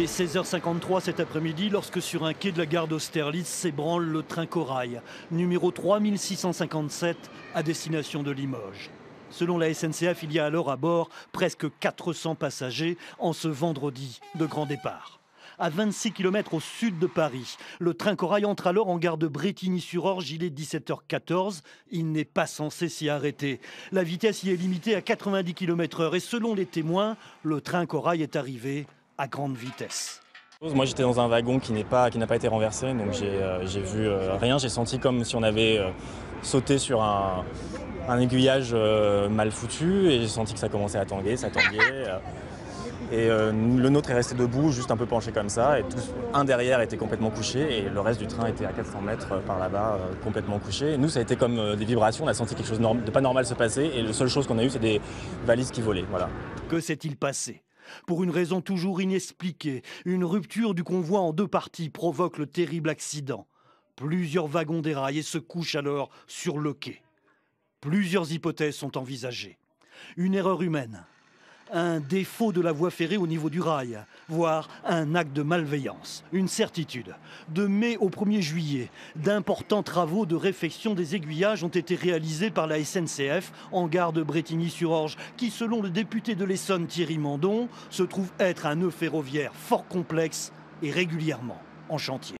16h53 cet après-midi, lorsque sur un quai de la gare d'Austerlitz s'ébranle le train Corail, numéro 3657, à destination de Limoges. Selon la SNCF, il y a alors à bord presque 400 passagers en ce vendredi de grand départ. À 26 km au sud de Paris, le train Corail entre alors en gare de Brétigny-sur-Orge. Il est 17h14. Il n'est pas censé s'y arrêter. La vitesse y est limitée à 90 km/h et selon les témoins, le train Corail est arrivé à grande vitesse. Moi j'étais dans un wagon qui n'a pas été renversé, donc j'ai vu rien. J'ai senti comme si on avait sauté sur un aiguillage mal foutu et j'ai senti que ça commençait à tanguer, ça tanguait. Le nôtre est resté debout, juste un peu penché comme ça, et un derrière était complètement couché et le reste du train était à 400 mètres par là-bas, complètement couché. Et nous, ça a été comme des vibrations, on a senti quelque chose de pas normal se passer et la seule chose qu'on a eue, c'est des valises qui volaient. Voilà. Que s'est-il passé ? Pour une raison toujours inexpliquée, une rupture du convoi en deux parties provoque le terrible accident. Plusieurs wagons déraillent et se couchent alors sur le quai. Plusieurs hypothèses sont envisagées. Une erreur humaine, un défaut de la voie ferrée au niveau du rail, voire un acte de malveillance. Une certitude, de mai au 1er juillet, d'importants travaux de réfection des aiguillages ont été réalisés par la SNCF en gare de Brétigny-sur-Orge, qui, selon le député de l'Essonne Thierry Mandon, se trouve être un nœud ferroviaire fort complexe et régulièrement en chantier.